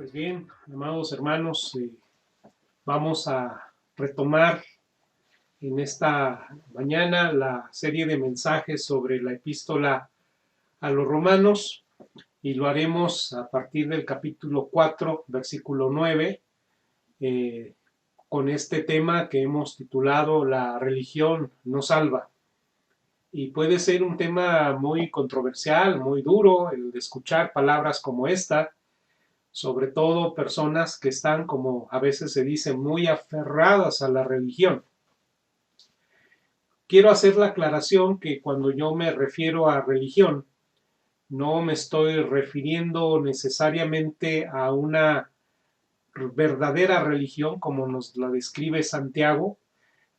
Pues bien, amados hermanos, vamos a retomar en esta mañana la serie de mensajes sobre la epístola a los romanos y lo haremos a partir del capítulo 4, versículo 9, con este tema que hemos titulado La religión no salva. Y puede ser un tema muy controversial, muy duro, el de escuchar palabras como esta, sobre todo personas que están, como a veces se dice, muy aferradas a la religión. Quiero hacer la aclaración que cuando yo me refiero a religión, no me estoy refiriendo necesariamente a una verdadera religión como nos la describe Santiago,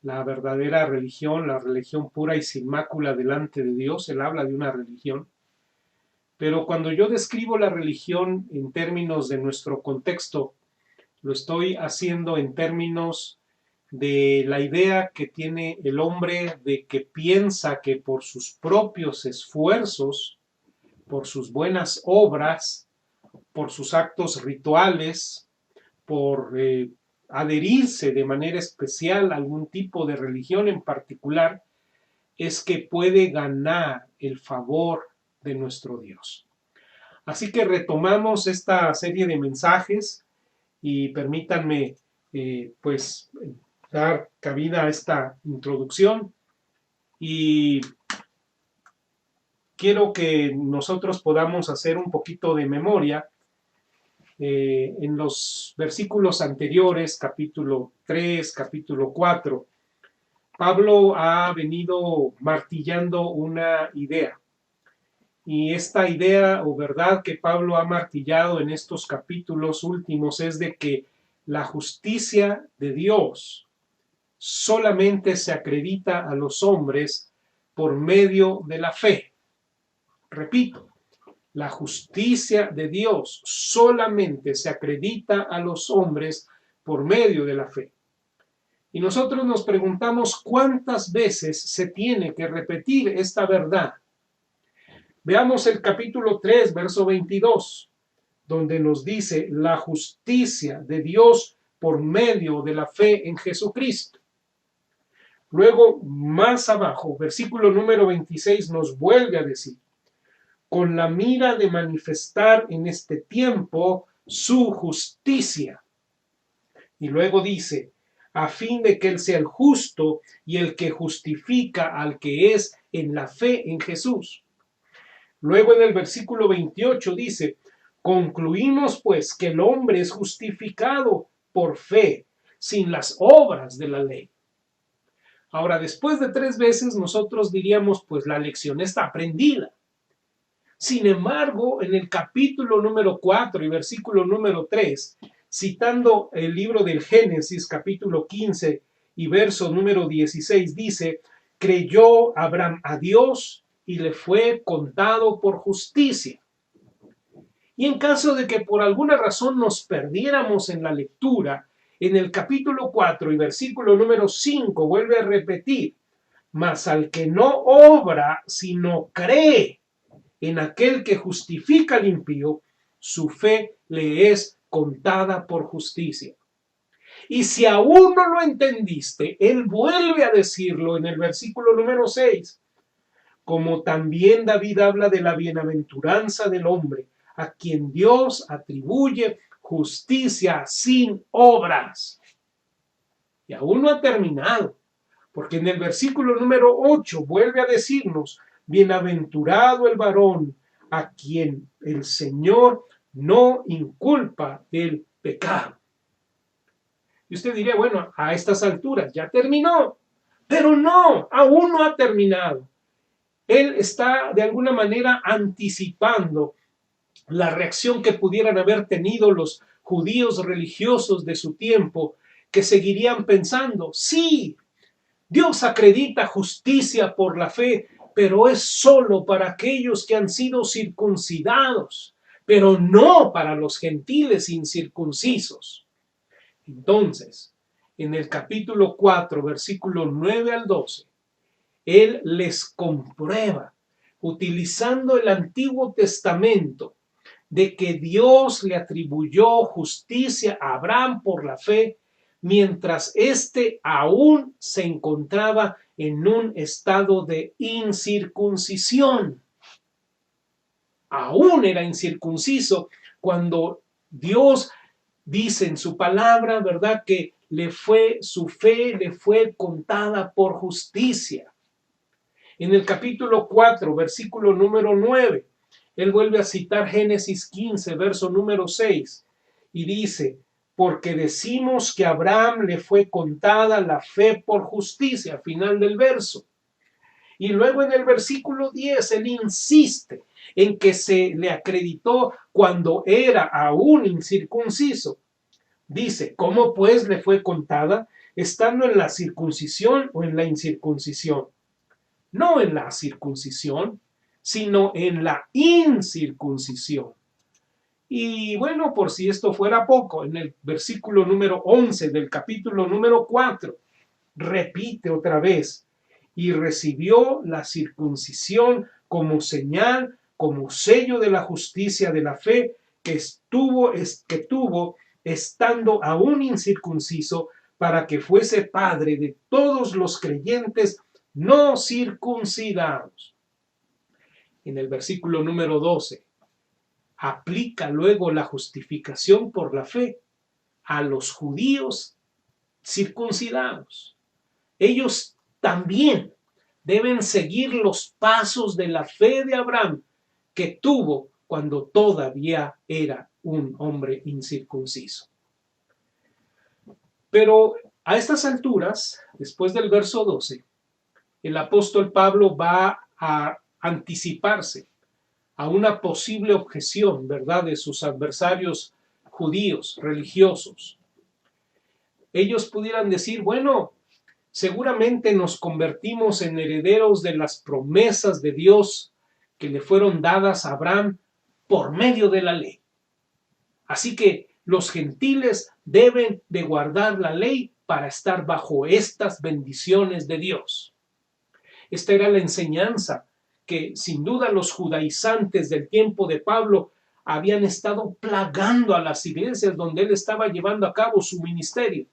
la verdadera religión, la religión pura y sin mácula delante de Dios. Él habla de una religión. Pero cuando yo describo la religión en términos de nuestro contexto, lo estoy haciendo en términos de la idea que tiene el hombre de que piensa que por sus propios esfuerzos, por sus buenas obras, por sus actos rituales, por adherirse de manera especial a algún tipo de religión en particular, es que puede ganar el favor de nuestro Dios. Así que retomamos esta serie de mensajes y permítanme pues dar cabida a esta introducción y quiero que nosotros podamos hacer un poquito de memoria. En los versículos anteriores, capítulo 3, capítulo 4, Pablo ha venido martillando una idea. Y esta idea o verdad que Pablo ha martillado en estos capítulos últimos es de que la justicia de Dios solamente se acredita a los hombres por medio de la fe. Repito, la justicia de Dios solamente se acredita a los hombres por medio de la fe. Y nosotros nos preguntamos cuántas veces se tiene que repetir esta verdad. Veamos el capítulo 3, verso 22, donde nos dice la justicia de Dios por medio de la fe en Jesucristo. Luego, más abajo, versículo número 26 nos vuelve a decir, con la mira de manifestar en este tiempo su justicia. Y luego dice, a fin de que Él sea el justo y el que justifica al que es en la fe en Jesús. Luego en el versículo 28 dice, concluimos pues que el hombre es justificado por fe, sin las obras de la ley. Ahora, después de 3 veces nosotros diríamos, pues la lección está aprendida. Sin embargo, en el capítulo número 4 y versículo número 3, citando el libro del Génesis, capítulo 15 y verso número 16, dice, creyó Abraham a Dios y le fue contado por justicia. Y en caso de que por alguna razón nos perdiéramos en la lectura, en el capítulo 4 y versículo número 5 vuelve a repetir, mas al que no obra, sino cree en aquel que justifica al impío, su fe le es contada por justicia. Y si aún no lo entendiste, él vuelve a decirlo en el versículo número 6, como también David habla de la bienaventuranza del hombre, a quien Dios atribuye justicia sin obras. Y aún no ha terminado, porque en el versículo número 8 vuelve a decirnos, bienaventurado el varón a quien el Señor no inculpa del pecado. Y usted diría, bueno, a estas alturas ya terminó, pero no, aún no ha terminado. Él está de alguna manera anticipando la reacción que pudieran haber tenido los judíos religiosos de su tiempo, que seguirían pensando, sí, Dios acredita justicia por la fe, pero es solo para aquellos que han sido circuncidados, pero no para los gentiles incircuncisos. Entonces, en el capítulo 4, versículo 9 al 12, Él les comprueba, utilizando el Antiguo Testamento, de que Dios le atribuyó justicia a Abraham por la fe, mientras éste aún se encontraba en un estado de incircuncisión. Aún era incircunciso cuando Dios dice en su palabra, ¿verdad?, que su fe le fue contada por justicia. En el capítulo 4, versículo número 9, él vuelve a citar Génesis 15, verso número 6, y dice, porque decimos que a Abraham le fue contada la fe por justicia, al final del verso. Y luego en el versículo 10, él insiste en que se le acreditó cuando era aún incircunciso. Dice, ¿cómo pues le fue contada? ¿Estando en la circuncisión o en la incircuncisión? No en la circuncisión, sino en la incircuncisión. Y bueno, por si esto fuera poco, en el versículo número 11 del capítulo número 4, repite otra vez, y recibió la circuncisión como señal, como sello de la justicia de la fe que tuvo estando aún incircunciso, para que fuese padre de todos los creyentes no circuncidados. En el versículo número 12, aplica luego la justificación por la fe a los judíos circuncidados. Ellos también deben seguir los pasos de la fe de Abraham que tuvo cuando todavía era un hombre incircunciso. Pero a estas alturas, después del verso 12, el apóstol Pablo va a anticiparse a una posible objeción, ¿verdad?, de sus adversarios judíos, religiosos. Ellos pudieran decir, bueno, seguramente nos convertimos en herederos de las promesas de Dios que le fueron dadas a Abraham por medio de la ley. Así que los gentiles deben de guardar la ley para estar bajo estas bendiciones de Dios. Esta era la enseñanza que sin duda los judaizantes del tiempo de Pablo habían estado plagando a las iglesias donde él estaba llevando a cabo su ministerio.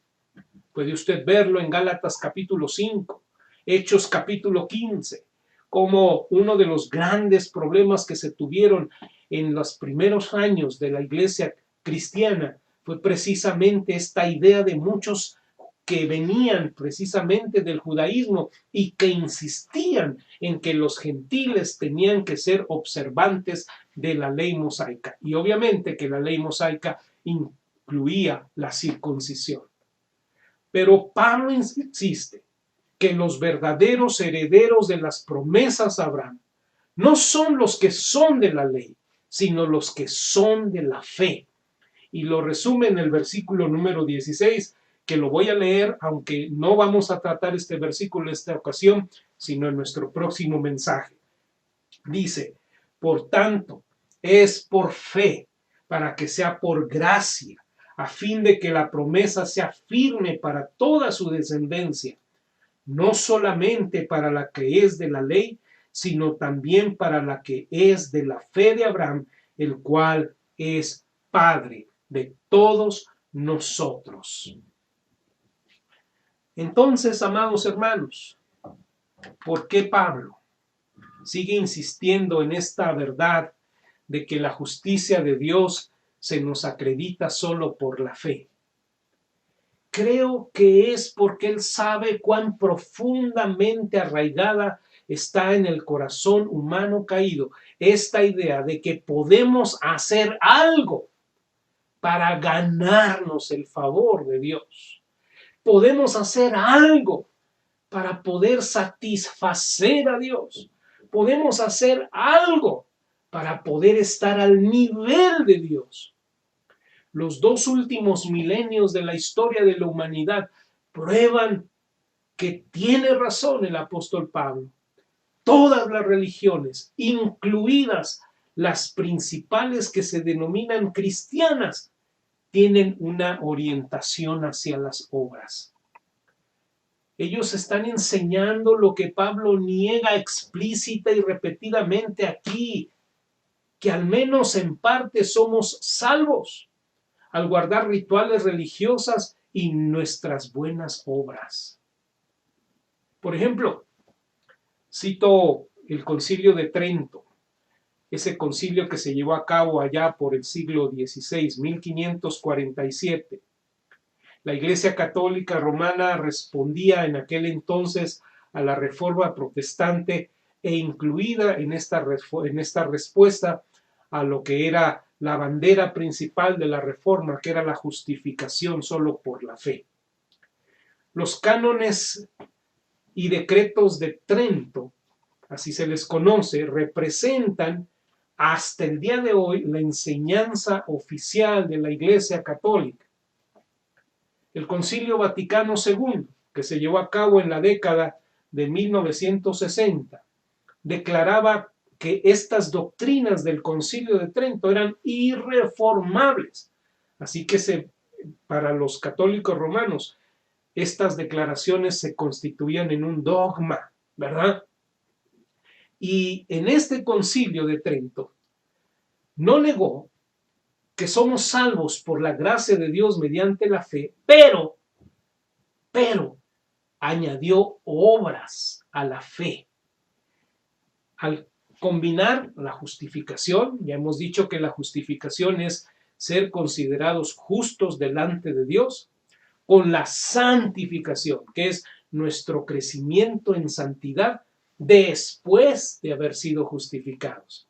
Puede usted verlo en Gálatas capítulo 5, Hechos capítulo 15, como uno de los grandes problemas que se tuvieron en los primeros años de la iglesia cristiana fue precisamente esta idea de muchos que venían precisamente del judaísmo y que insistían en que los gentiles tenían que ser observantes de la ley mosaica. Y obviamente que la ley mosaica incluía la circuncisión. Pero Pablo insiste que los verdaderos herederos de las promesas a Abraham no son los que son de la ley, sino los que son de la fe. Y lo resume en el versículo número 16, que lo voy a leer, aunque no vamos a tratar este versículo en esta ocasión, sino en nuestro próximo mensaje. Dice, por tanto, es por fe, para que sea por gracia, a fin de que la promesa sea firme para toda su descendencia, no solamente para la que es de la ley, sino también para la que es de la fe de Abraham, el cual es Padre de todos nosotros. Entonces, amados hermanos, ¿por qué Pablo sigue insistiendo en esta verdad de que la justicia de Dios se nos acredita solo por la fe? Creo que es porque él sabe cuán profundamente arraigada está en el corazón humano caído esta idea de que podemos hacer algo para ganarnos el favor de Dios. Podemos hacer algo para poder satisfacer a Dios. Podemos hacer algo para poder estar al nivel de Dios. Los 2 últimos milenios de la historia de la humanidad prueban que tiene razón el apóstol Pablo. Todas las religiones, incluidas las principales que se denominan cristianas, tienen una orientación hacia las obras. Ellos están enseñando lo que Pablo niega explícita y repetidamente aquí. que al menos en parte somos salvos al guardar rituales religiosas y nuestras buenas obras. Por ejemplo, cito el Concilio de Trento, ese concilio que se llevó a cabo allá por el siglo XVI, 1547. La Iglesia Católica Romana respondía en aquel entonces a la Reforma Protestante e incluida en esta respuesta a lo que era la bandera principal de la Reforma, que era la justificación solo por la fe. Los cánones y decretos de Trento, así se les conoce, representan hasta el día de hoy la enseñanza oficial de la Iglesia Católica. El Concilio Vaticano II, que se llevó a cabo en la década de 1960, declaraba que estas doctrinas del Concilio de Trento eran irreformables. Así que para los católicos romanos, estas declaraciones se constituían en un dogma, ¿verdad? Y en este Concilio de Trento no negó que somos salvos por la gracia de Dios mediante la fe, pero añadió obras a la fe. Al combinar la justificación, ya hemos dicho que la justificación es ser considerados justos delante de Dios, con la santificación, que es nuestro crecimiento en santidad después de haber sido justificados.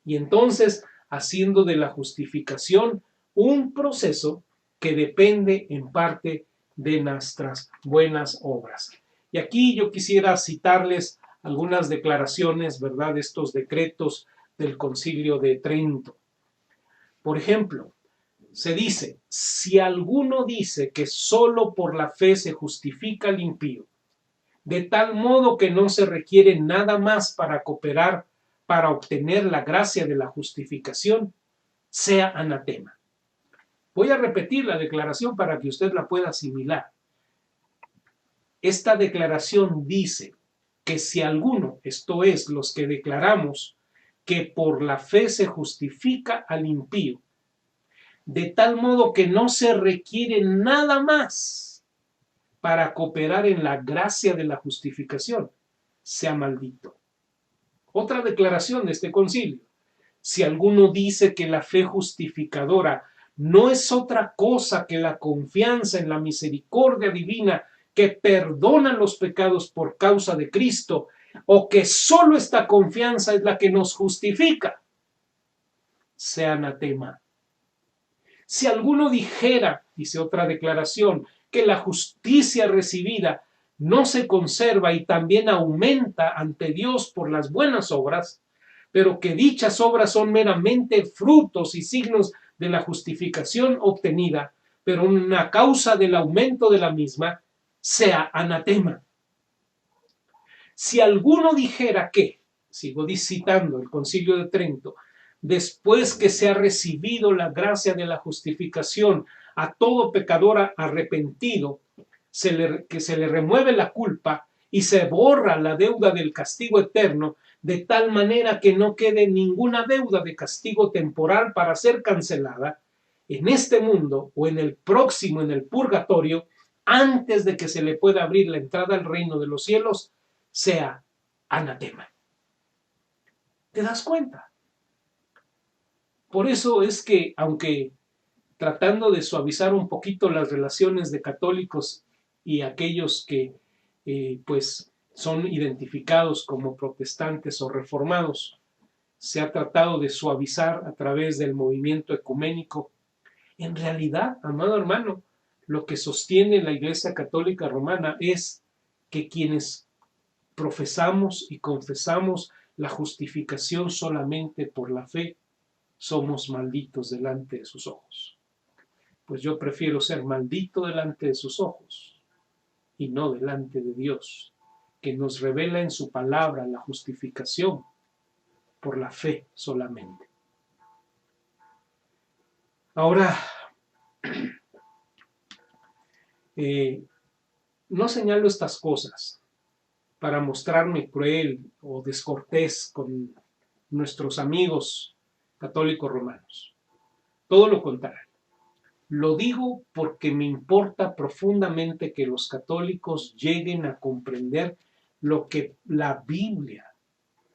Y entonces, haciendo de la justificación un proceso que depende en parte de nuestras buenas obras. Y aquí yo quisiera citarles algunas declaraciones, ¿verdad?, de estos decretos del Concilio de Trento. Por ejemplo, se dice, si alguno dice que solo por la fe se justifica al impío, de tal modo que no se requiere nada más para cooperar para obtener la gracia de la justificación, sea anatema. Voy a repetir la declaración para que usted la pueda asimilar. Esta declaración dice que si alguno, esto es, los que declaramos que por la fe se justifica al impío, de tal modo que no se requiere nada más para cooperar en la gracia de la justificación, sea maldito. Otra declaración de este concilio. Si alguno dice que la fe justificadora no es otra cosa que la confianza en la misericordia divina que perdona los pecados por causa de Cristo, o que solo esta confianza es la que nos justifica, sea anatema. Si alguno dijera, dice otra declaración, que la justicia recibida no se conserva y también aumenta ante Dios por las buenas obras, pero que dichas obras son meramente frutos y signos de la justificación obtenida, pero una causa del aumento de la misma, sea anatema. Si alguno dijera que, sigo citando el Concilio de Trento, después que se ha recibido la gracia de la justificación, a todo pecador arrepentido, que se le remueve la culpa y se borra la deuda del castigo eterno, de tal manera que no quede ninguna deuda de castigo temporal para ser cancelada, en este mundo o en el próximo, en el purgatorio, antes de que se le pueda abrir la entrada al reino de los cielos, sea anatema. ¿Te das cuenta? Por eso es que, aunque tratando de suavizar un poquito las relaciones de católicos y aquellos que pues son identificados como protestantes o reformados, se ha tratado de suavizar a través del movimiento ecuménico. En realidad, amado hermano, lo que sostiene la Iglesia Católica Romana es que quienes profesamos y confesamos la justificación solamente por la fe, somos malditos delante de sus ojos. Pues yo prefiero ser maldito delante de sus ojos y no delante de Dios, que nos revela en su palabra la justificación por la fe solamente. Ahora, no señalo estas cosas para mostrarme cruel o descortés con nuestros amigos católicos romanos. Todo lo contrario. Lo digo porque me importa profundamente que los católicos lleguen a comprender lo que la Biblia,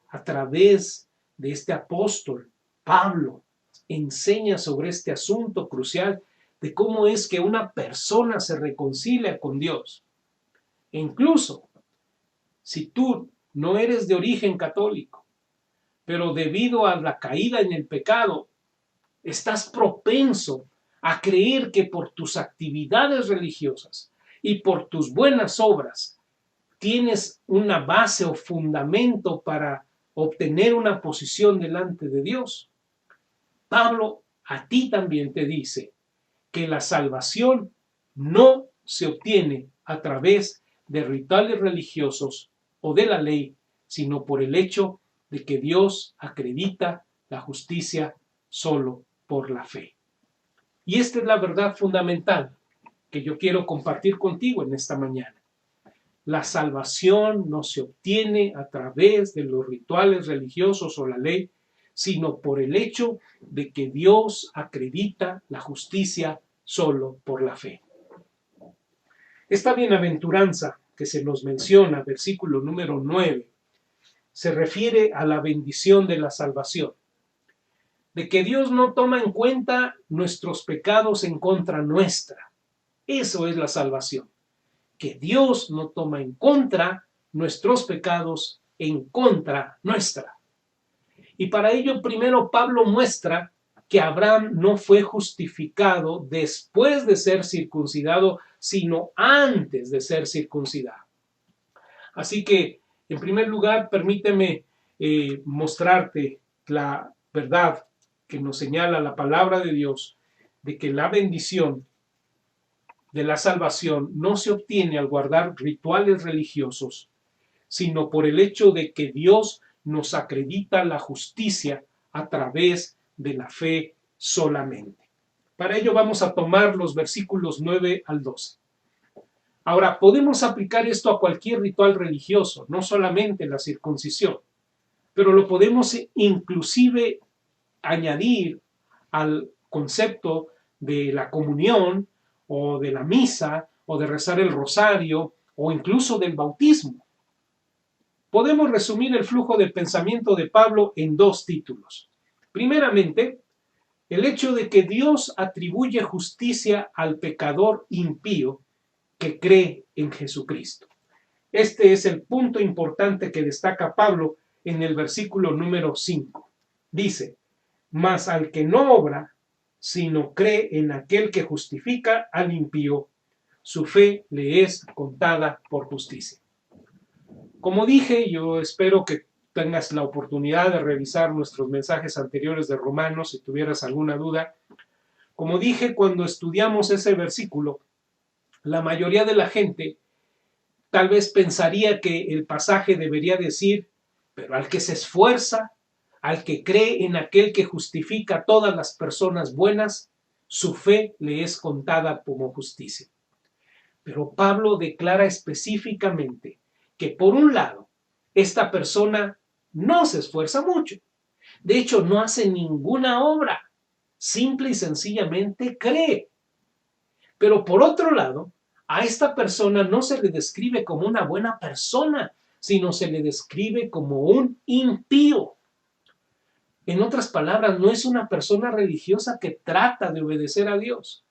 a través de este apóstol, Pablo, enseña sobre este asunto crucial de cómo es que una persona se reconcilia con Dios. E incluso, si tú no eres de origen católico, pero debido a la caída en el pecado, estás propenso a creer que por tus actividades religiosas y por tus buenas obras tienes una base o fundamento para obtener una posición delante de Dios. Pablo a ti también te dice que la salvación no se obtiene a través de rituales religiosos o de la ley, sino por el hecho de que Dios acredita la justicia solo por la fe. Y esta es la verdad fundamental que yo quiero compartir contigo en esta mañana. La salvación no se obtiene a través de los rituales religiosos o la ley, sino por el hecho de que Dios acredita la justicia solo por la fe. Esta bienaventuranza que se nos menciona, versículo número 9, se refiere a la bendición de la salvación, de que Dios no toma en cuenta nuestros pecados en contra nuestra. Eso es la salvación, que Dios no toma en contra nuestros pecados en contra nuestra. Y para ello primero Pablo muestra que Abraham no fue justificado después de ser circuncidado, sino antes de ser circuncidado. Así que, en primer lugar, permíteme mostrarte la verdad que nos señala la palabra de Dios, de que la bendición de la salvación no se obtiene al guardar rituales religiosos, sino por el hecho de que Dios nos acredita la justicia a través de la fe solamente. Para ello vamos a tomar los versículos 9 al 12. Ahora, podemos aplicar esto a cualquier ritual religioso, no solamente la circuncisión, pero lo podemos inclusive añadir al concepto de la comunión o de la misa o de rezar el rosario o incluso del bautismo. Podemos resumir el flujo de pensamiento de Pablo en dos títulos. Primeramente, el hecho de que Dios atribuye justicia al pecador impío que cree en Jesucristo. Este es el punto importante que destaca Pablo en el versículo número 5. Dice: mas al que no obra, sino cree en aquel que justifica al impío, su fe le es contada por justicia. Como dije, yo espero que tengas la oportunidad de revisar nuestros mensajes anteriores de Romanos si tuvieras alguna duda. Como dije, cuando estudiamos ese versículo, la mayoría de la gente tal vez pensaría que el pasaje debería decir: pero al que se esfuerza, al que cree en aquel que justifica a todas las personas buenas, su fe le es contada como justicia. Pero Pablo declara específicamente que, por un lado, esta persona no se esfuerza mucho. De hecho, no hace ninguna obra. Simple y sencillamente cree. Pero por otro lado, a esta persona no se le describe como una buena persona, sino se le describe como un impío. En otras palabras, no es una persona religiosa que trata de obedecer a Dios.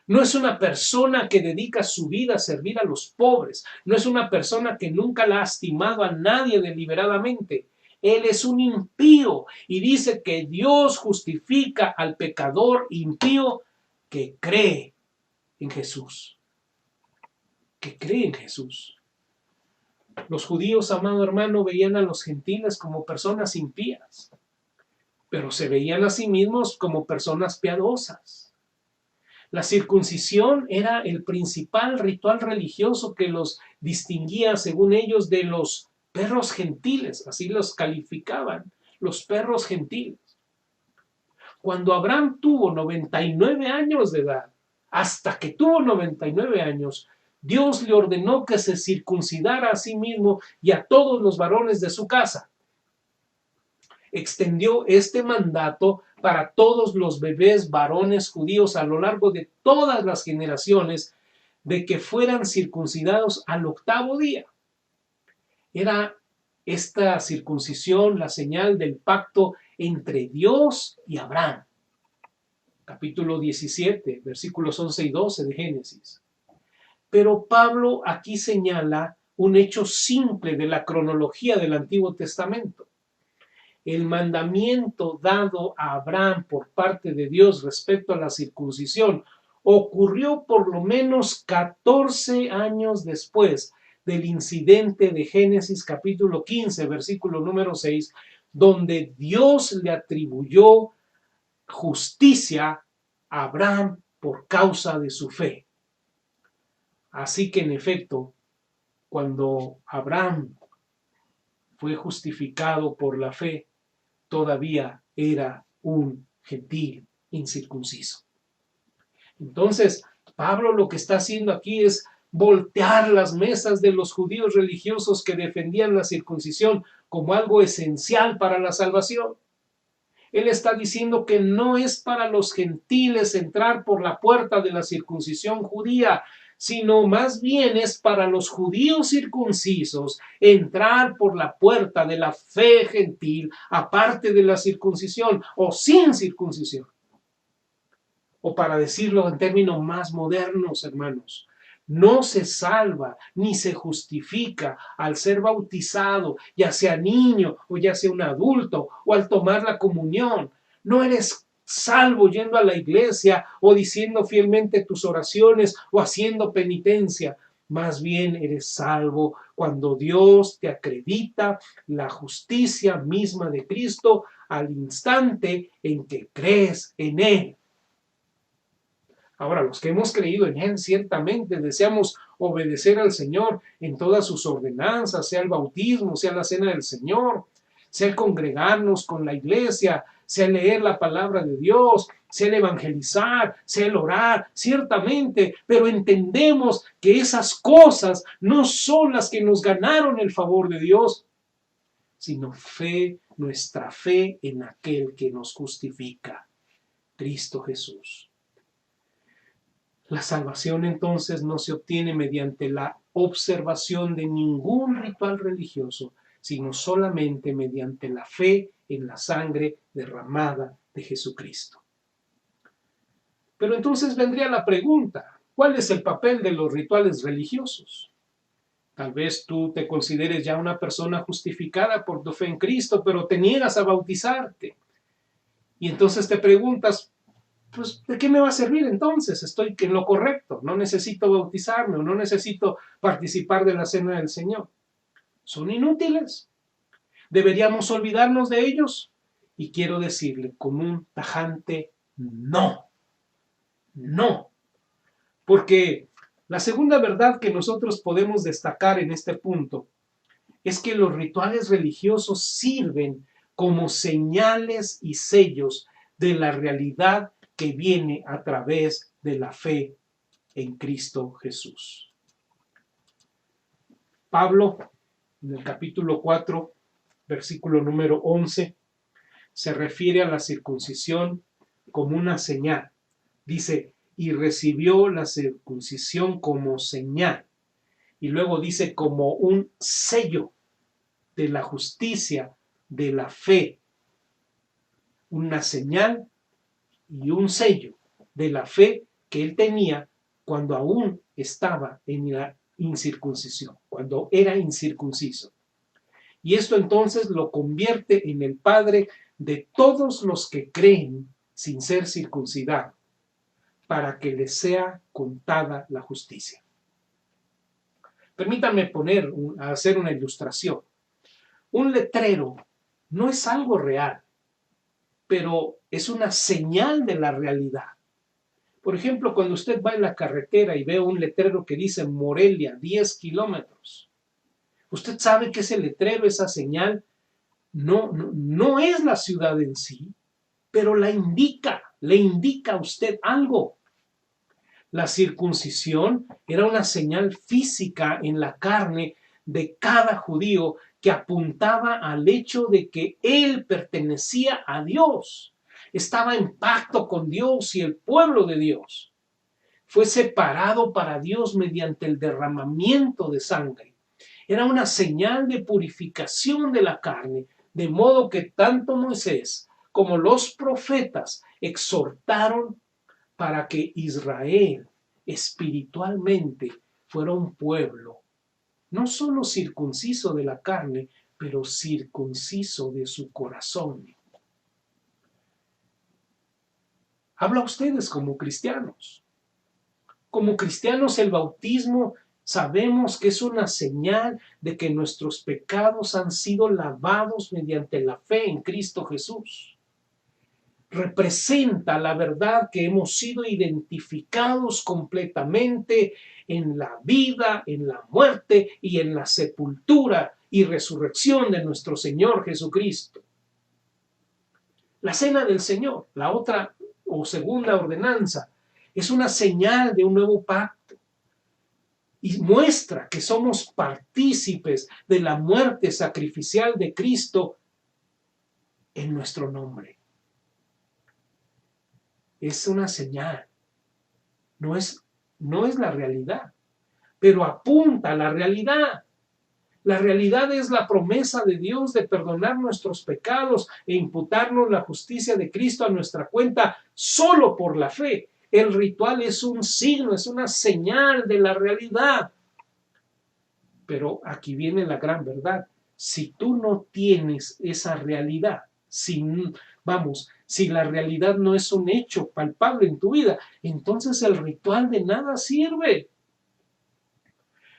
No es una persona que dedica su vida a servir a los pobres. No es una persona que nunca la ha lastimado a nadie deliberadamente. Él es un impío y dice que Dios justifica al pecador impío que cree en Jesús. Que cree en Jesús. Los judíos, amado hermano, veían a los gentiles como personas impías, pero se veían a sí mismos como personas piadosas. La circuncisión era el principal ritual religioso que los distinguía, según ellos, de los perros gentiles. Así los calificaban, los perros gentiles. Cuando Abraham tuvo 99 años de edad, hasta que tuvo 99 años, Dios le ordenó que se circuncidara a sí mismo y a todos los varones de su casa. extendió este mandato para todos los bebés varones judíos a lo largo de todas las generaciones, de que fueran circuncidados al 8º día. Era esta circuncisión la señal del pacto entre Dios y Abraham. Capítulo 17, versículos 11 y 12 de Génesis. Pero Pablo aquí señala un hecho simple de la cronología del Antiguo Testamento. El mandamiento dado a Abraham por parte de Dios respecto a la circuncisión ocurrió por lo menos 14 años después del incidente de Génesis capítulo 15, versículo número 6, donde Dios le atribuyó justicia a Abraham por causa de su fe. Así que en efecto, cuando Abraham fue justificado por la fe, todavía era un gentil incircunciso. Entonces, Pablo lo que está haciendo aquí es voltear las mesas de los judíos religiosos que defendían la circuncisión como algo esencial para la salvación. Él está diciendo que no es para los gentiles entrar por la puerta de la circuncisión judía, sino más bien es para los judíos circuncisos entrar por la puerta de la fe gentil, aparte de la circuncisión o sin circuncisión. O para decirlo en términos más modernos, hermanos, no se salva ni se justifica al ser bautizado, ya sea niño o ya sea un adulto, o al tomar la comunión. No eres salvo yendo a la iglesia o diciendo fielmente tus oraciones o haciendo penitencia. Más bien eres salvo cuando Dios te acredita la justicia misma de Cristo al instante en que crees en Él. Ahora, los que hemos creído en Él, ciertamente deseamos obedecer al Señor en todas sus ordenanzas, sea el bautismo, sea la cena del Señor, sea el congregarnos con la iglesia, sea el leer la palabra de Dios, sea el evangelizar, sea el orar, ciertamente, pero entendemos que esas cosas no son las que nos ganaron el favor de Dios, sino nuestra fe en aquel que nos justifica, Cristo Jesús. La salvación entonces no se obtiene mediante la observación de ningún ritual religioso, sino solamente mediante la fe en la sangre derramada de Jesucristo. Pero entonces vendría la pregunta, ¿cuál es el papel de los rituales religiosos? Tal vez tú te consideres ya una persona justificada por tu fe en Cristo, pero te niegas a bautizarte. Y entonces te preguntas, pues, ¿de qué me va a servir entonces? Estoy en lo correcto, no necesito bautizarme o no necesito participar de la cena del Señor. Son inútiles. ¿Deberíamos olvidarnos de ellos? Y quiero decirle con un tajante no. No. Porque la segunda verdad que nosotros podemos destacar en este punto es que los rituales religiosos sirven como señales y sellos de la realidad que viene a través de la fe en Cristo Jesús. Pablo, en el capítulo 4, versículo número 11, se refiere a la circuncisión como una señal. Dice, y recibió la circuncisión como señal. Y luego dice, como un sello de la justicia, de la fe. Una señal y un sello de la fe que él tenía cuando aún estaba en la incircuncisión, cuando era incircunciso. Y esto entonces lo convierte en el padre de todos los que creen sin ser circuncidados, para que les sea contada la justicia. Permítanme hacer una ilustración. Un letrero no es algo real, pero es una señal de la realidad. Por ejemplo, cuando usted va en la carretera y ve un letrero que dice Morelia, 10 kilómetros, usted sabe que ese letrero, esa señal, no es la ciudad en sí, pero le indica a usted algo. La circuncisión era una señal física en la carne de cada judío que apuntaba al hecho de que él pertenecía a Dios, estaba en pacto con Dios y el pueblo de Dios. Fue separado para Dios mediante el derramamiento de sangre. Era una señal de purificación de la carne, de modo que tanto Moisés como los profetas exhortaron para que Israel espiritualmente fuera un pueblo, no solo circunciso de la carne, pero circunciso de su corazón. Habla a ustedes como cristianos. Como cristianos, el bautismo sabemos que es una señal de que nuestros pecados han sido lavados mediante la fe en Cristo Jesús. Representa la verdad que hemos sido identificados completamente en la vida, en la muerte y en la sepultura y resurrección de nuestro Señor Jesucristo. La cena del Señor, la otra o segunda ordenanza, es una señal de un nuevo pacto y muestra que somos partícipes de la muerte sacrificial de Cristo en nuestro nombre. Es una señal, no es la realidad, pero apunta a la realidad. La realidad es la promesa de Dios de perdonar nuestros pecados e imputarnos la justicia de Cristo a nuestra cuenta solo por la fe. El ritual es un signo, es una señal de la realidad. Pero aquí viene la gran verdad. Si tú no tienes esa realidad, si la realidad no es un hecho palpable en tu vida, entonces el ritual de nada sirve.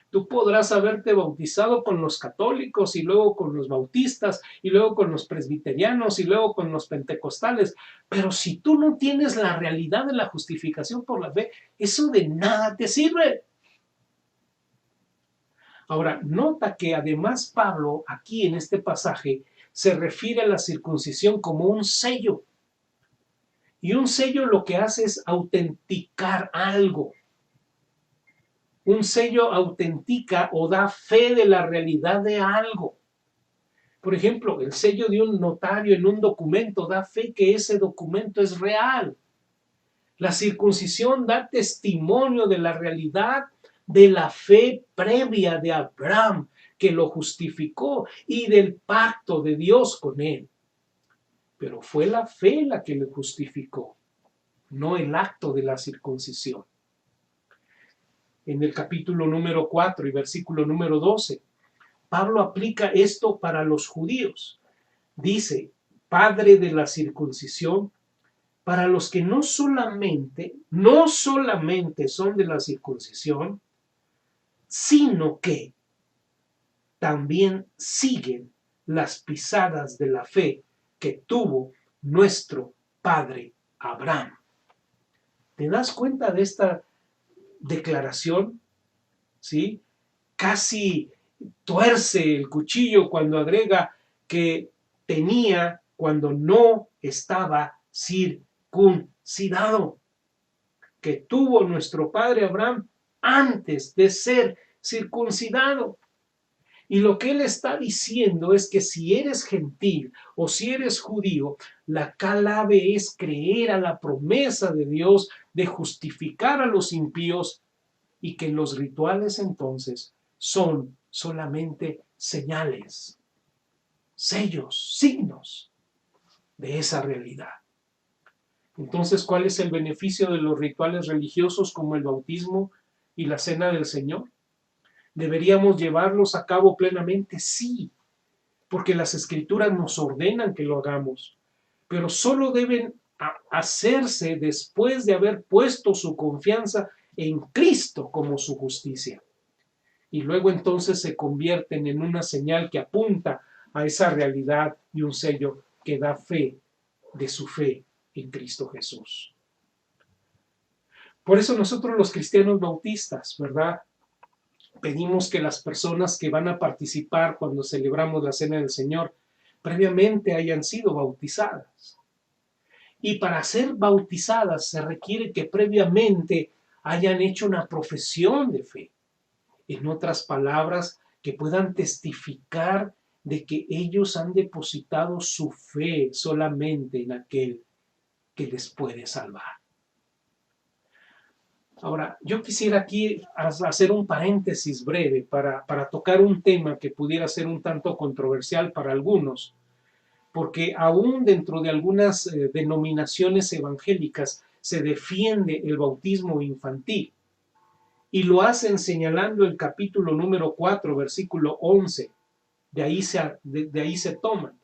Tú podrás haberte bautizado con los católicos y luego con los bautistas y luego con los presbiterianos y luego con los pentecostales, pero si tú no tienes la realidad de la justificación por la fe, eso de nada te sirve. Ahora, nota que además Pablo aquí en este pasaje se refiere a la circuncisión como un sello. Y un sello lo que hace es autenticar algo. Un sello autentica o da fe de la realidad de algo. Por ejemplo, el sello de un notario en un documento da fe que ese documento es real. La circuncisión da testimonio de la realidad de la fe previa de Abraham, que lo justificó, y del pacto de Dios con él. Pero fue la fe la que lo justificó, no el acto de la circuncisión. En el capítulo número 4 y versículo número 12, Pablo aplica esto para los judíos. Dice, padre de la circuncisión, para los que no solamente son de la circuncisión, sino que también siguen las pisadas de la fe que tuvo nuestro padre Abraham. ¿Te das cuenta de esta declaración? ¿Sí? Casi tuerce el cuchillo cuando agrega que tenía cuando no estaba circuncidado, que tuvo nuestro padre Abraham antes de ser circuncidado. Y lo que él está diciendo es que si eres gentil o si eres judío, la clave es creer a la promesa de Dios de justificar a los impíos y que los rituales entonces son solamente señales, sellos, signos de esa realidad. Entonces, ¿cuál es el beneficio de los rituales religiosos como el bautismo y la cena del Señor? ¿Deberíamos llevarlos a cabo plenamente? Sí, porque las Escrituras nos ordenan que lo hagamos, pero solo deben hacerse después de haber puesto su confianza en Cristo como su justicia. Y luego entonces se convierten en una señal que apunta a esa realidad y un sello que da fe de su fe en Cristo Jesús. Por eso nosotros los cristianos bautistas, ¿verdad?, pedimos que las personas que van a participar cuando celebramos la Cena del Señor previamente hayan sido bautizadas. Y para ser bautizadas se requiere que previamente hayan hecho una profesión de fe. En otras palabras, que puedan testificar de que ellos han depositado su fe solamente en aquel que les puede salvar. Ahora, yo quisiera aquí hacer un paréntesis breve para tocar un tema que pudiera ser un tanto controversial para algunos, porque aún dentro de algunas denominaciones evangélicas se defiende el bautismo infantil y lo hacen señalando el capítulo número 4, versículo 11. De ahí se toman,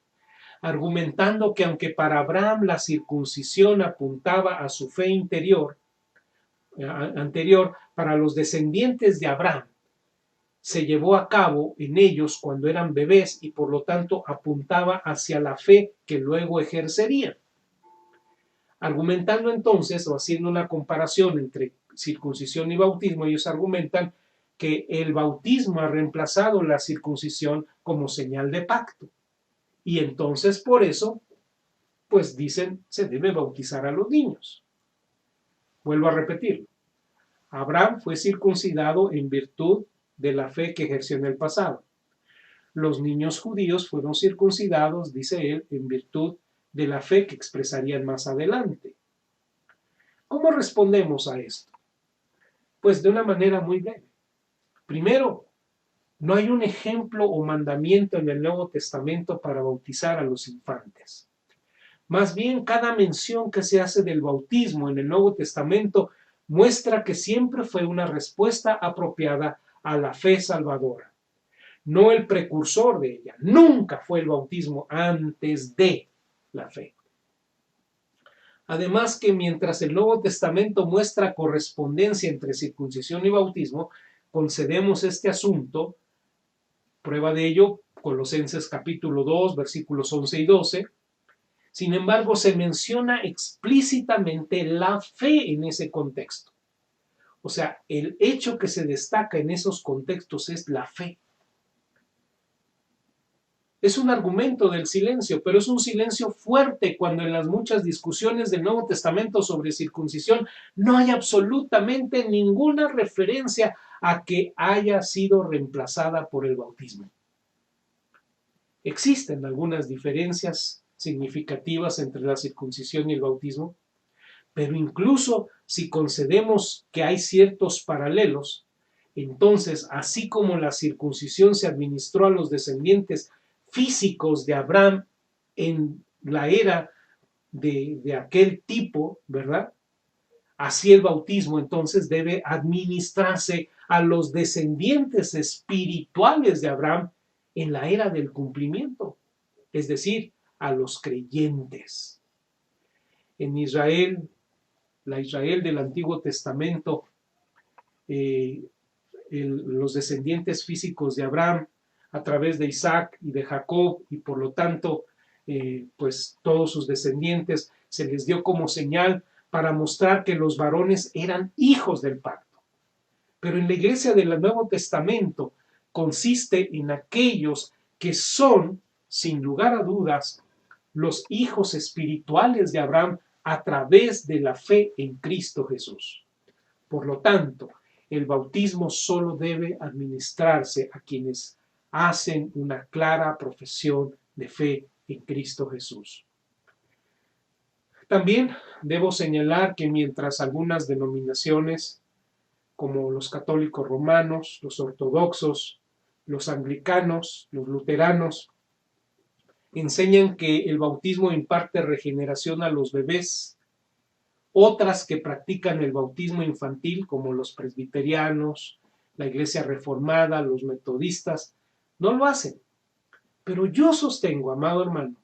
argumentando que aunque para Abraham la circuncisión apuntaba a su fe anterior, para los descendientes de Abraham se llevó a cabo en ellos cuando eran bebés y por lo tanto apuntaba hacia la fe que luego ejercerían. Argumentando entonces o haciendo una comparación entre circuncisión y bautismo, ellos argumentan que el bautismo ha reemplazado la circuncisión como señal de pacto. Y entonces por eso, pues dicen, se debe bautizar a los niños. Vuelvo a repetirlo. Abraham fue circuncidado en virtud de la fe que ejerció en el pasado. Los niños judíos fueron circuncidados, dice él, en virtud de la fe que expresarían más adelante. ¿Cómo respondemos a esto? Pues de una manera muy breve. Primero, no hay un ejemplo o mandamiento en el Nuevo Testamento para bautizar a los infantes. Más bien, cada mención que se hace del bautismo en el Nuevo Testamento muestra que siempre fue una respuesta apropiada a la fe salvadora, no el precursor de ella. Nunca fue el bautismo antes de la fe. Además que mientras el Nuevo Testamento muestra correspondencia entre circuncisión y bautismo, concedemos este asunto, prueba de ello, Colosenses capítulo 2, versículos 11 y 12, sin embargo, se menciona explícitamente la fe en ese contexto. O sea, el hecho que se destaca en esos contextos es la fe. Es un argumento del silencio, pero es un silencio fuerte cuando en las muchas discusiones del Nuevo Testamento sobre circuncisión no hay absolutamente ninguna referencia a que haya sido reemplazada por el bautismo. Existen algunas diferencias significativas entre la circuncisión y el bautismo, pero incluso si concedemos que hay ciertos paralelos, entonces, así como la circuncisión se administró a los descendientes físicos de Abraham en la era de aquel tipo, ¿verdad? Así el bautismo entonces debe administrarse a los descendientes espirituales de Abraham en la era del cumplimiento, es decir, a los creyentes. En Israel, la Israel del Antiguo Testamento, los descendientes físicos de Abraham a través de Isaac y de Jacob y por lo tanto pues todos sus descendientes se les dio como señal para mostrar que los varones eran hijos del pacto. Pero en la iglesia del Nuevo Testamento consiste en aquellos que son, sin lugar a dudas, los hijos espirituales de Abraham a través de la fe en Cristo Jesús. Por lo tanto, el bautismo solo debe administrarse a quienes hacen una clara profesión de fe en Cristo Jesús. También debo señalar que mientras algunas denominaciones, como los católicos romanos, los ortodoxos, los anglicanos, los luteranos, enseñan que el bautismo imparte regeneración a los bebés, otras que practican el bautismo infantil, como los presbiterianos, la Iglesia Reformada, los metodistas, no lo hacen. Pero yo sostengo, amado hermano,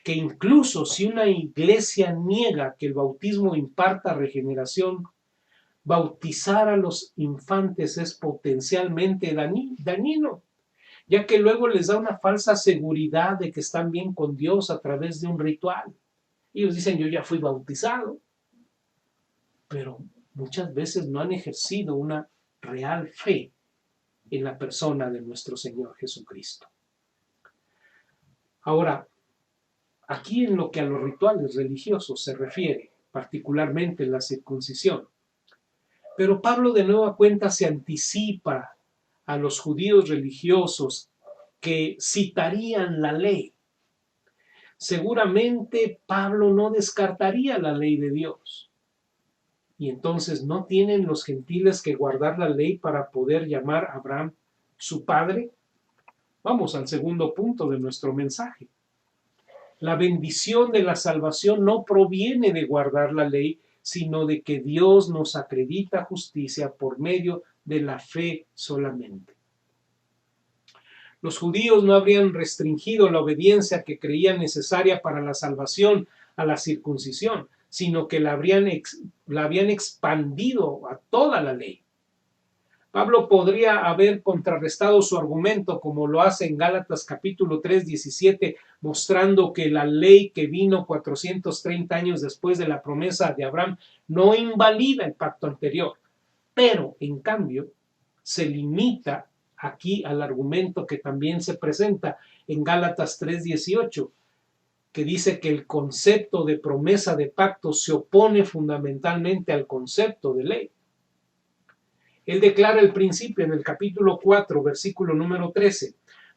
que incluso si una iglesia niega que el bautismo imparta regeneración, bautizar a los infantes es potencialmente dañino, ya que luego les da una falsa seguridad de que están bien con Dios a través de un ritual. Ellos dicen, yo ya fui bautizado, pero muchas veces no han ejercido una real fe en la persona de nuestro Señor Jesucristo. Ahora, aquí en lo que a los rituales religiosos se refiere, particularmente la circuncisión, pero Pablo de nueva cuenta se anticipa a los judíos religiosos que citarían la ley. Seguramente Pablo no descartaría la ley de Dios. Y entonces, ¿no tienen los gentiles que guardar la ley para poder llamar a Abraham su padre? Vamos al segundo punto de nuestro mensaje. La bendición de la salvación no proviene de guardar la ley, sino de que Dios nos acredita justicia por medio de la fe solamente. Los judíos no habrían restringido la obediencia que creían necesaria para la salvación a la circuncisión, sino que la habían expandido a toda la ley. Pablo podría haber contrarrestado su argumento, como lo hace en Gálatas capítulo 3, 17, mostrando que la ley que vino 430 años después de la promesa de Abraham no invalida el pacto anterior, pero en cambio se limita aquí al argumento que también se presenta en Gálatas 3:18, que dice que el concepto de promesa de pacto se opone fundamentalmente al concepto de ley. Él declara el principio en el capítulo 4, versículo número 13,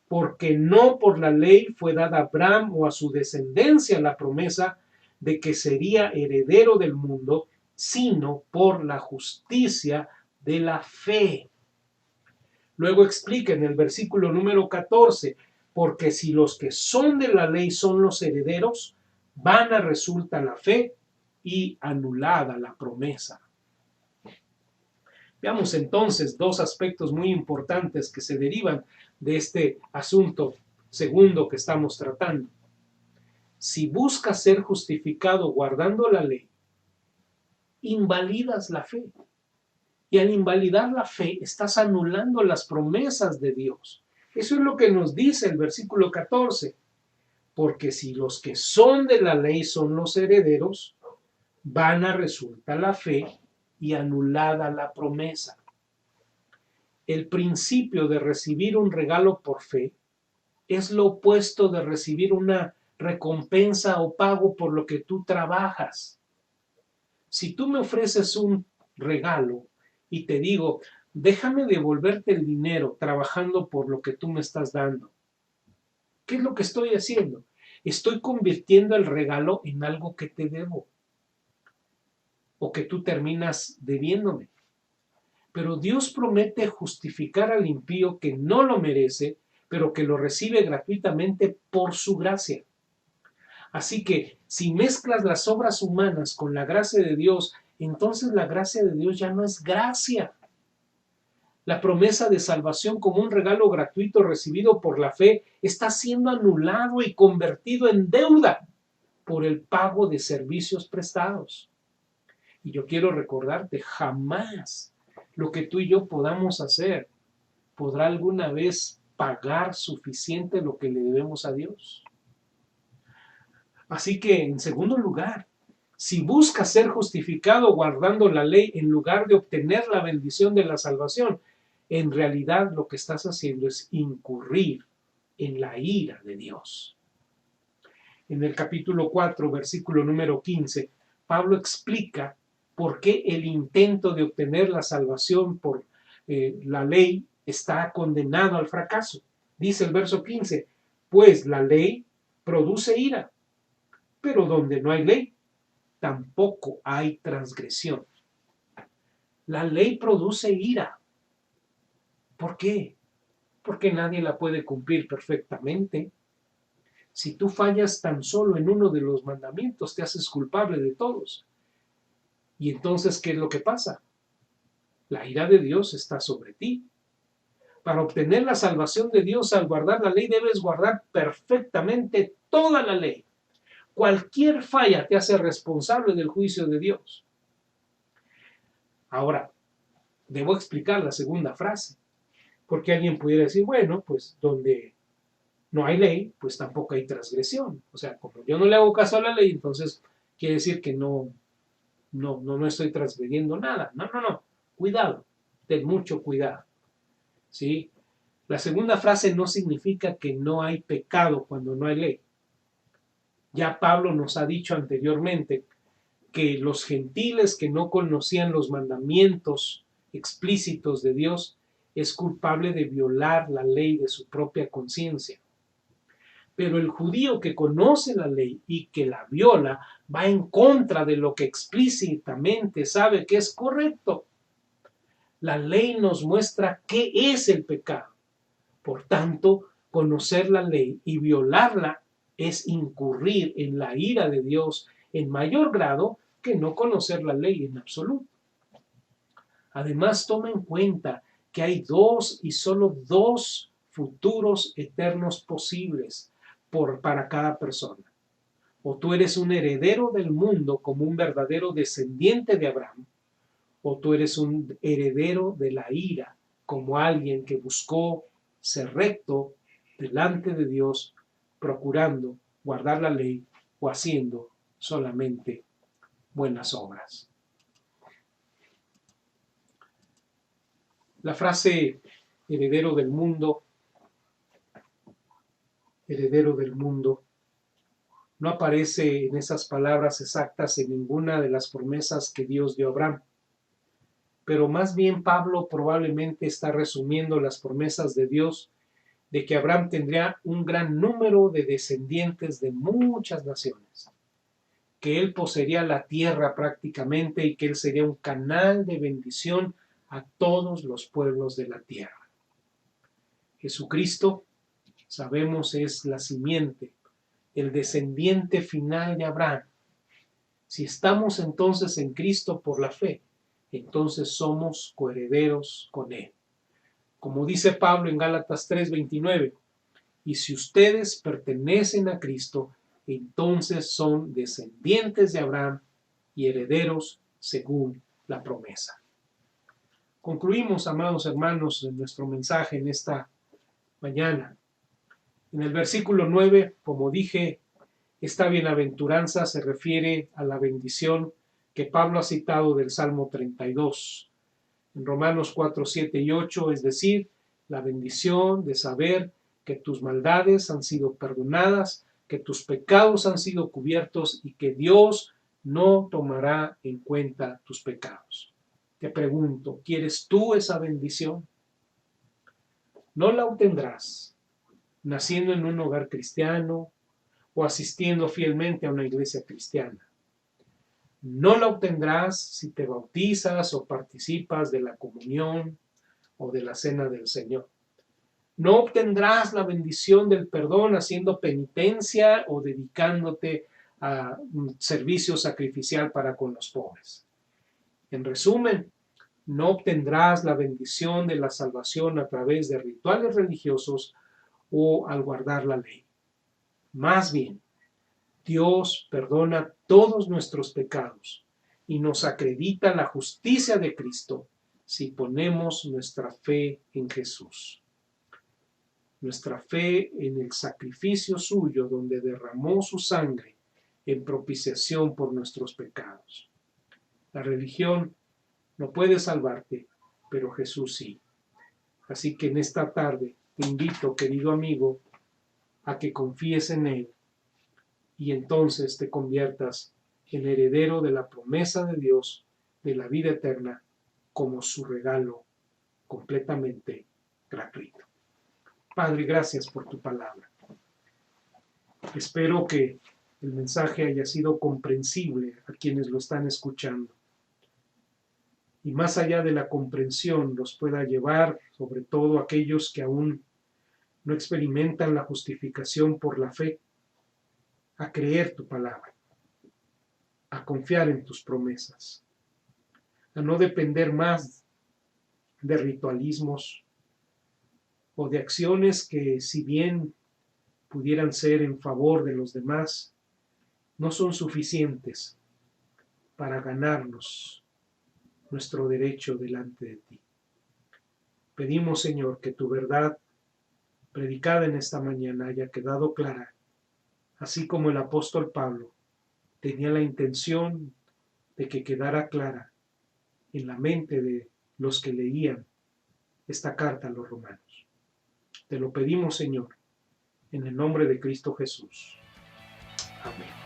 porque no por la ley fue dada a Abraham o a su descendencia la promesa de que sería heredero del mundo, sino por la justicia de la fe. Luego explica en el versículo número 14, porque si los que son de la ley son los herederos, vana resulta la fe y anulada la promesa. Veamos entonces dos aspectos muy importantes que se derivan de este asunto segundo que estamos tratando. Si buscas ser justificado guardando la ley, invalidas la fe. Y al invalidar la fe, estás anulando las promesas de Dios. Eso es lo que nos dice el versículo 14. Porque si los que son de la ley son los herederos, vana resulta la fe y anulada la promesa. El principio de recibir un regalo por fe es lo opuesto de recibir una recompensa o pago por lo que tú trabajas. Si tú me ofreces un regalo y te digo, déjame devolverte el dinero trabajando por lo que tú me estás dando, ¿qué es lo que estoy haciendo? Estoy convirtiendo el regalo en algo que te debo o que tú terminas debiéndome. Pero Dios promete justificar al impío que no lo merece, pero que lo recibe gratuitamente por su gracia. Así que si mezclas las obras humanas con la gracia de Dios, entonces la gracia de Dios ya no es gracia. La promesa de salvación como un regalo gratuito recibido por la fe está siendo anulado y convertido en deuda por el pago de servicios prestados. Y yo quiero recordarte, jamás lo que tú y yo podamos hacer podrá alguna vez pagar suficiente lo que le debemos a Dios. Así que, en segundo lugar, si buscas ser justificado guardando la ley en lugar de obtener la bendición de la salvación, en realidad lo que estás haciendo es incurrir en la ira de Dios. En el capítulo 4, versículo número 15, Pablo explica por qué el intento de obtener la salvación por la ley está condenado al fracaso. Dice el verso 15, pues la ley produce ira, pero donde no hay ley, tampoco hay transgresión. La ley produce ira. ¿Por qué? Porque nadie la puede cumplir perfectamente. Si tú fallas tan solo en uno de los mandamientos, te haces culpable de todos. Y entonces, ¿qué es lo que pasa? La ira de Dios está sobre ti. Para obtener la salvación de Dios al guardar la ley, debes guardar perfectamente toda la ley. Cualquier falla te hace responsable del juicio de Dios. Ahora, debo explicar la segunda frase, porque alguien pudiera decir, bueno, pues donde no hay ley, pues tampoco hay transgresión. O sea, como yo no le hago caso a la ley, entonces quiere decir que no estoy transgrediendo nada. No. Cuidado, ten mucho cuidado. ¿Sí? La segunda frase no significa que no hay pecado cuando no hay ley. Ya Pablo nos ha dicho anteriormente que los gentiles que no conocían los mandamientos explícitos de Dios es culpable de violar la ley de su propia conciencia. Pero el judío que conoce la ley y que la viola va en contra de lo que explícitamente sabe que es correcto. La ley nos muestra qué es el pecado. Por tanto, conocer la ley y violarla es incurrir en la ira de Dios en mayor grado que no conocer la ley en absoluto. Además, toma en cuenta que hay dos y solo dos futuros eternos posibles para cada persona. O tú eres un heredero del mundo como un verdadero descendiente de Abraham, o tú eres un heredero de la ira como alguien que buscó ser recto delante de Dios, procurando guardar la ley o haciendo solamente buenas obras. La frase heredero del mundo, no aparece en esas palabras exactas en ninguna de las promesas que Dios dio a Abraham. Pero más bien Pablo probablemente está resumiendo las promesas de Dios de que Abraham tendría un gran número de descendientes de muchas naciones, que él poseería la tierra prácticamente y que él sería un canal de bendición a todos los pueblos de la tierra. Jesucristo, sabemos, es la simiente, el descendiente final de Abraham. Si estamos entonces en Cristo por la fe, entonces somos coherederos con Él. Como dice Pablo en Gálatas 3:29, y si ustedes pertenecen a Cristo, entonces son descendientes de Abraham y herederos según la promesa. Concluimos, amados hermanos, nuestro mensaje en esta mañana. En el versículo 9, como dije, esta bienaventuranza se refiere a la bendición que Pablo ha citado del Salmo 32. En Romanos 4, 7 y 8, es decir, la bendición de saber que tus maldades han sido perdonadas, que tus pecados han sido cubiertos y que Dios no tomará en cuenta tus pecados. Te pregunto, ¿quieres tú esa bendición? No la obtendrás naciendo en un hogar cristiano o asistiendo fielmente a una iglesia cristiana. No la obtendrás si te bautizas o participas de la comunión o de la cena del Señor. No obtendrás la bendición del perdón haciendo penitencia o dedicándote a un servicio sacrificial para con los pobres. En resumen, no obtendrás la bendición de la salvación a través de rituales religiosos o al guardar la ley. Más bien, Dios perdona todos nuestros pecados y nos acredita la justicia de Cristo si ponemos nuestra fe en Jesús. Nuestra fe en el sacrificio suyo donde derramó su sangre en propiciación por nuestros pecados. La religión no puede salvarte, pero Jesús sí. Así que en esta tarde te invito, querido amigo, a que confíes en Él y entonces te conviertas en heredero de la promesa de Dios de la vida eterna como su regalo completamente gratuito. Padre, gracias por tu palabra. Espero que el mensaje haya sido comprensible a quienes lo están escuchando. Y más allá de la comprensión, los pueda llevar, sobre todo aquellos que aún no experimentan la justificación por la fe, a creer tu palabra, a confiar en tus promesas, a no depender más de ritualismos o de acciones que, si bien pudieran ser en favor de los demás, no son suficientes para ganarnos nuestro derecho delante de ti. Pedimos, Señor, que tu verdad predicada en esta mañana haya quedado clara, así como el apóstol Pablo tenía la intención de que quedara clara en la mente de los que leían esta carta a los romanos. Te lo pedimos, Señor, en el nombre de Cristo Jesús. Amén.